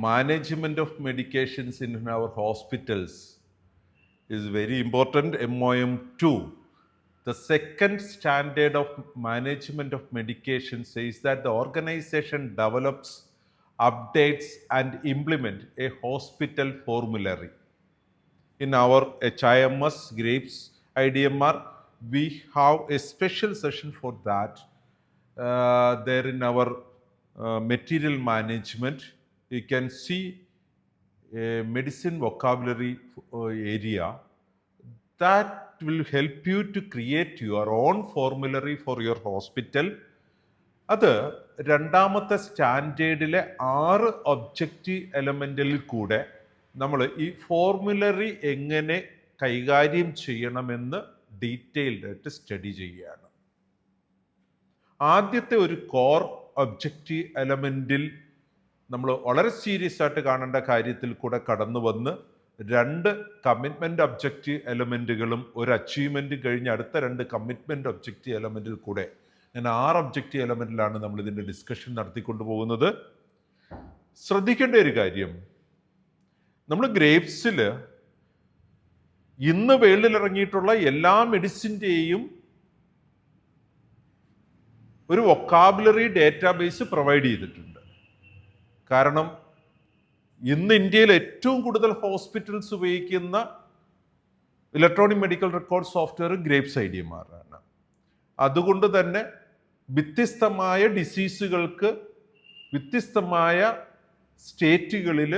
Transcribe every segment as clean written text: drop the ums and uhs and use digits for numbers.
management of medications in our hospitals is very important. MOM 2. The second standard of management of medication says that the organization develops, updates, and implement a hospital formulary. In our HIMS, GRAPES, IDMR, we have a special session for that. There in our material management, you can see a medicine vocabulary area that will help you to create your own formulary for your hospital. അത് രണ്ടാമത്തെ സ്റ്റാൻഡേർഡിലെ 6 objective എലമെൻറ്റിൽ കൂടെ നമ്മൾ ഈ formulary എങ്ങനെ കൈകാര്യം ചെയ്യണമെന്ന് detailed ആയിട്ട് study ചെയ്യുകയാണ്. ആദ്യത്തെ ഒരു കോർ ഒബ്ജക്റ്റീവ് എലമെൻറ്റിൽ നമ്മൾ വളരെ സീരിയസ് ആയിട്ട് കാണേണ്ട കാര്യത്തിൽ കൂടെ കടന്നു വന്ന് 2 കമ്മിറ്റ്മെൻറ്റ് ഒബ്ജക്റ്റീവ് എലമെൻറ്റുകളും ഒരു അച്ചീവ്മെൻറ്റും കഴിഞ്ഞ് അടുത്ത 2 കമ്മിറ്റ്മെൻറ്റ് ഒബ്ജക്റ്റീവ് എലമെൻറ്റിൽ കൂടെ അങ്ങനെ 6 ഒബ്ജക്റ്റീവ് എലമെൻറ്റിലാണ് നമ്മൾ ഇതിൻ്റെ ഡിസ്കഷൻ നടത്തിക്കൊണ്ട് പോകുന്നത്. ശ്രദ്ധിക്കേണ്ട ഒരു കാര്യം, നമ്മൾ ഗ്രേപ്സിൽ ഇന്ന് വേൾഡിൽ ഇറങ്ങിയിട്ടുള്ള എല്ലാ മെഡിസിൻ്റെയും ഒരു വൊക്കാബുലറി ഡേറ്റാബേസ് പ്രൊവൈഡ് ചെയ്തിട്ടുണ്ട്. കാരണം ഇന്ന് ഇന്ത്യയിൽ ഏറ്റവും കൂടുതൽ ഹോസ്പിറ്റൽസ് ഉപയോഗിക്കുന്ന electronic medical record software grapes IDMR ആണ്. അതുകൊണ്ട് തന്നെ വ്യത്യസ്തമായ ഡിസീസുകൾക്ക് വ്യത്യസ്തമായ സ്റ്റേറ്റുകളിൽ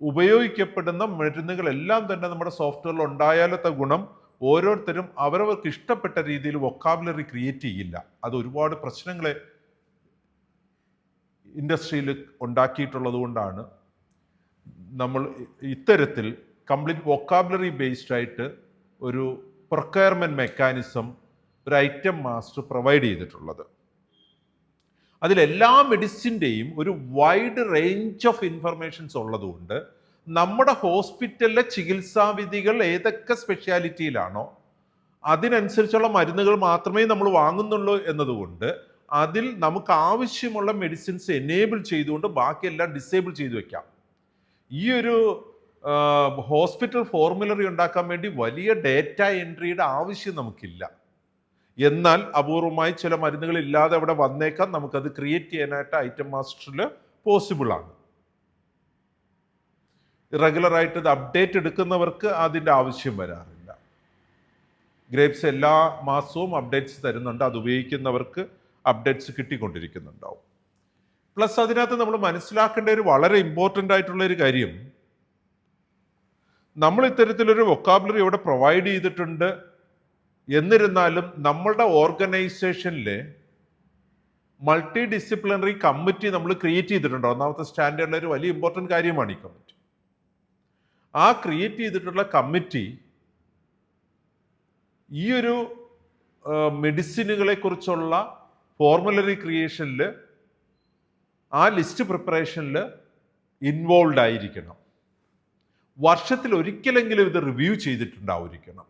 ഉപയോഗിക്കപ്പെടുന്ന മരുന്നുകളെല്ലാം തന്നെ നമ്മുടെ സോഫ്റ്റ്വെയറിൽ ഉണ്ടായാലത്തെ ഗുണം ഓരോരുത്തരും അവരവർക്ക് ഇഷ്ടപ്പെട്ട രീതിയിൽ വൊക്കാബുലറി ക്രിയേറ്റ് ചെയ്യില്ല. അത് ഒരുപാട് പ്രശ്നങ്ങളെ ഇൻഡസ്ട്രിയിൽ ഉണ്ടാക്കിയിട്ടുള്ളത് കൊണ്ടാണ് നമ്മൾ ഇത്തരത്തിൽ കംപ്ലീറ്റ് വൊക്കാബുലറി ബേസ്ഡ് ആയിട്ട് ഒരു പ്രൊക്വയർമെൻറ്റ് മെക്കാനിസം, ഒരു ഐറ്റം മാസ്റ്റർ പ്രൊവൈഡ് ചെയ്തിട്ടുള്ളത്. അതിലെല്ലാ മെഡിസിൻ്റെയും ഒരു വൈഡ് റേഞ്ച് ഓഫ് ഇൻഫർമേഷൻസ് ഉള്ളതുകൊണ്ട് നമ്മുടെ ഹോസ്പിറ്റലിലെ ചികിത്സാവിധികൾ ഏതൊക്കെ സ്പെഷ്യാലിറ്റിയിലാണോ അതിനനുസരിച്ചുള്ള മരുന്നുകൾ മാത്രമേ നമ്മൾ വാങ്ങുന്നുള്ളൂ എന്നതുകൊണ്ട് അതിൽ നമുക്ക് ആവശ്യമുള്ള മെഡിസിൻസ് എനേബിൾ ചെയ്തുകൊണ്ട് ബാക്കിയെല്ലാം ഡിസേബിൾ ചെയ്തു വെക്കാം. ഈ ഒരു ഹോസ്പിറ്റൽ ഫോർമുലറി ഉണ്ടാക്കാൻ വേണ്ടി വലിയ ഡേറ്റ എൻട്രിയുടെ ആവശ്യം നമുക്കില്ല. എന്നാൽ അപൂർവമായി ചില മരുന്നുകൾ ഇല്ലാതെ അവിടെ വന്നേക്കാം. നമുക്കത് ക്രിയേറ്റ് ചെയ്യാനായിട്ട് ഐറ്റം മാസ്റ്ററിൽ പോസിബിൾ ആണ്. റെഗുലറായിട്ട് ഇത് അപ്ഡേറ്റ് എടുക്കുന്നവർക്ക് അതിൻ്റെ ആവശ്യം വരാറില്ല. ഗ്രേപ്സ് എല്ലാ മാസവും അപ്ഡേറ്റ്സ് തരുന്നുണ്ട്. അത് ഉപയോഗിക്കുന്നവർക്ക് അപ്ഡേറ്റ്സ് കിട്ടിക്കൊണ്ടിരിക്കുന്നുണ്ടാവും. പ്ലസ് അതിനകത്ത് നമ്മൾ മനസ്സിലാക്കേണ്ട ഒരു വളരെ ഇമ്പോർട്ടൻ്റ് ആയിട്ടുള്ള ഒരു കാര്യം, നമ്മൾ ഇത്തരത്തിലൊരു വൊക്കാബുലറി ഇവിടെ പ്രൊവൈഡ് ചെയ്തിട്ടുണ്ട്. എന്നിരുന്നാലും നമ്മളുടെ ഓർഗനൈസേഷനിൽ മൾട്ടി ഡിസിപ്ലിനറി കമ്മിറ്റി നമ്മൾ ക്രിയേറ്റ് ചെയ്തിട്ടുണ്ട്. ഒന്നാമത്തെ സ്റ്റാൻഡേർഡിലെ ഒരു വലിയ ഇമ്പോർട്ടൻ്റ് കാര്യമാണ് ഈ കമ്മിറ്റി. ആ ക്രിയേറ്റ് ചെയ്തിട്ടുള്ള കമ്മിറ്റി ഈ ഒരു മെഡിസിനുകളെ കുറിച്ചുള്ള ഫോർമുലറി ക്രിയേഷനിൽ, ആ ലിസ്റ്റ് പ്രിപ്പറേഷനിൽ ഇൻവോൾവ് ആയിരിക്കണം. വർഷത്തിൽ ഒരിക്കലെങ്കിലും ഇത് റിവ്യൂ ചെയ്തിട്ടുണ്ടായിരിക്കണം.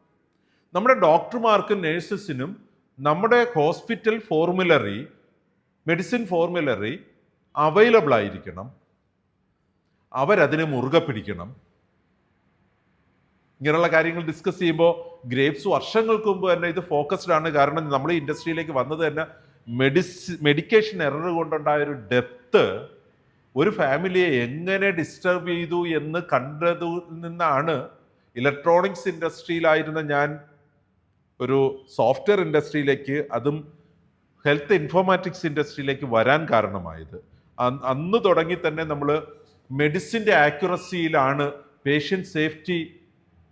നമ്മുടെ ഡോക്ടർമാർക്കും നേഴ്സസിനും നമ്മുടെ hospital formulary, medicine formulary available ആയിരിക്കണം. അവരതിനെ മുറുകെ പിടിക്കണം. ഇങ്ങനെയുള്ള കാര്യങ്ങൾ ഡിസ്കസ് ചെയ്യുമ്പോൾ ഗ്രേപ്സ് വർഷങ്ങൾക്ക് മുമ്പ് തന്നെ ഇത് ഫോക്കസ്ഡ് ആണ്. കാരണം നമ്മൾ ഈ ഇൻഡസ്ട്രിയിലേക്ക് വന്നത് തന്നെ മെഡിക്കേഷൻ എറർ കൊണ്ടുണ്ടായൊരു ഡെപ്ത് ഒരു ഫാമിലിയെ എങ്ങനെ ഡിസ്റ്റർബ് ചെയ്തു എന്ന് കണ്ടതിൽ നിന്നാണ് ഇലക്ട്രോണിക്സ് ഇൻഡസ്ട്രിയിലായിരുന്ന ഞാൻ ഒരു സോഫ്റ്റ്വെയർ ഇൻഡസ്ട്രിയിലേക്ക്, അതും ഹെൽത്ത് ഇൻഫോർമാറ്റിക്സ് ഇൻഡസ്ട്രിയിലേക്ക് വരാൻ കാരണമായത്. അന്ന് തുടങ്ങി തന്നെ നമ്മൾ മെഡിസിൻ്റെ ആക്യുറസിയിലാണ്, പേഷ്യൻ്റ് സേഫ്റ്റി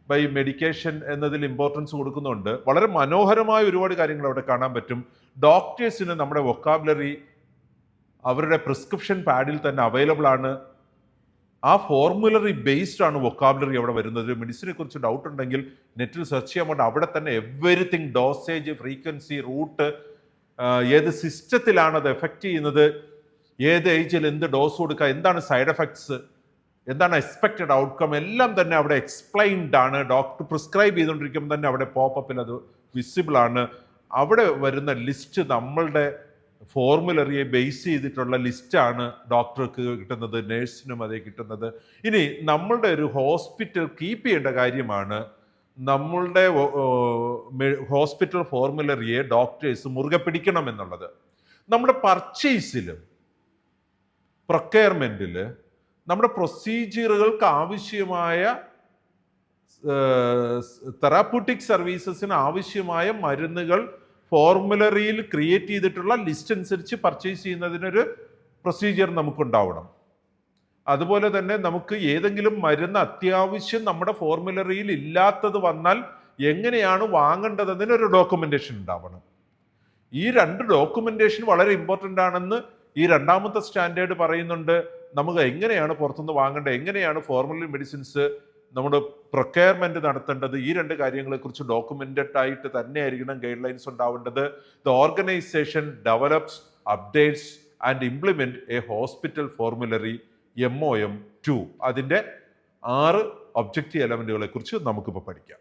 ബൈ മെഡിക്കേഷൻ എന്നതിൽ ഇമ്പോർട്ടൻസ് കൊടുക്കുന്നുണ്ട്. വളരെ മനോഹരമായ ഒരുപാട് കാര്യങ്ങൾ അവിടെ കാണാൻ പറ്റും. ഡോക്ടേഴ്സിന് നമ്മുടെ വൊക്കാബുലറി അവരുടെ പ്രിസ്ക്രിപ്ഷൻ പാഡിൽ തന്നെ അവൈലബിൾ ആണ്. ആ ഫോർമുലറി ബേസ്ഡ് ആണ് വൊക്കാബുലറി അവിടെ വരുന്നത്. മെഡിസിനെ കുറിച്ച് ഡൗട്ട് ഉണ്ടെങ്കിൽ നെറ്റിൽ സെർച്ച് ചെയ്യാൻ വേണ്ടി അവിടെ തന്നെ എവരിത്തിങ്, ഡോസേജ്, ഫ്രീക്വൻസി, റൂട്ട്, ഏത് സിസ്റ്റത്തിലാണ് അത് എഫക്റ്റ് ചെയ്യുന്നത്, ഏത് ഏജിൽ എന്ത് ഡോസ് കൊടുക്കുക, എന്താണ് സൈഡ് എഫക്ട്സ്, എന്താണ് എക്സ്പെക്റ്റഡ് ഔട്ട്കം, എല്ലാം തന്നെ അവിടെ എക്സ്പ്ലെയിൻഡ് ആണ്. ഡോക്ടർ പ്രിസ്ക്രൈബ് ചെയ്തുകൊണ്ടിരിക്കുമ്പോൾ തന്നെ അവിടെ പോപ്പപ്പിൽ അത് വിസിബിൾ ആണ്. അവിടെ വരുന്ന ലിസ്റ്റ് നമ്മളുടെ ഫോർമുലറിയെ ബേസ് ചെയ്തിട്ടുള്ള ലിസ്റ്റാണ് ഡോക്ടർക്ക് കിട്ടുന്നത്, നേഴ്സിനും അതേ കിട്ടുന്നത്. ഇനി നമ്മളുടെ ഒരു ഹോസ്പിറ്റൽ കീപ്പ് ചെയ്യേണ്ട കാര്യമാണ് നമ്മളുടെ ഹോസ്പിറ്റൽ ഫോർമുലറിയെ ഡോക്ടേഴ്സ് മുറുകെ പിടിക്കണം എന്നുള്ളത്. നമ്മുടെ പർച്ചേസിലും പ്രൊക്യർമെന്റിൽ നമ്മുടെ പ്രൊസീജിയറുകൾക്ക് ആവശ്യമായ തെറാപ്യൂട്ടിക് സർവീസസിന് ആവശ്യമായ മരുന്നുകൾ ഫോർമുലറിയിൽ ക്രിയേറ്റ് ചെയ്തിട്ടുള്ള ലിസ്റ്റ് അനുസരിച്ച് പർച്ചേസ് ചെയ്യുന്നതിനൊരു പ്രൊസീജിയർ നമുക്കുണ്ടാവണം. അതുപോലെ തന്നെ നമുക്ക് ഏതെങ്കിലും മരുന്ന് അത്യാവശ്യം നമ്മുടെ ഫോർമുലറിയിൽ ഇല്ലാത്തത് വന്നാൽ എങ്ങനെയാണ് വാങ്ങേണ്ടതെന്നൊരു ഡോക്യുമെന്റേഷൻ ഉണ്ടാവണം. ഈ 2 ഡോക്യുമെന്റേഷൻ വളരെ ഇമ്പോർട്ടൻ്റ് ആണെന്ന് ഈ 2ാമത്തെ സ്റ്റാൻഡേർഡ് പറയുന്നുണ്ട്. നമുക്ക് എങ്ങനെയാണ് പുറത്തുനിന്ന് വാങ്ങേണ്ടത്, എങ്ങനെയാണ് ഫോർമുലറി മെഡിസിൻസ് നമ്മുടെ പ്രൊക്യർമെന്റ് നടത്തേണ്ടത്, ഈ 2 കാര്യങ്ങളെക്കുറിച്ച് ഡോക്യുമെന്റഡ് ആയിട്ട് തന്നെ ആയിരിക്കണം ഗൈഡ് ലൈൻസ് ഉണ്ടാവേണ്ടത്. The organisation develops, updates and implement A hospital formulary MOM 2. അതിൻ്റെ 6 ഒബ്ജക്റ്റീവ് എലമെന്റുകളെ കുറിച്ച് നമുക്കിപ്പോൾ പഠിക്കാം.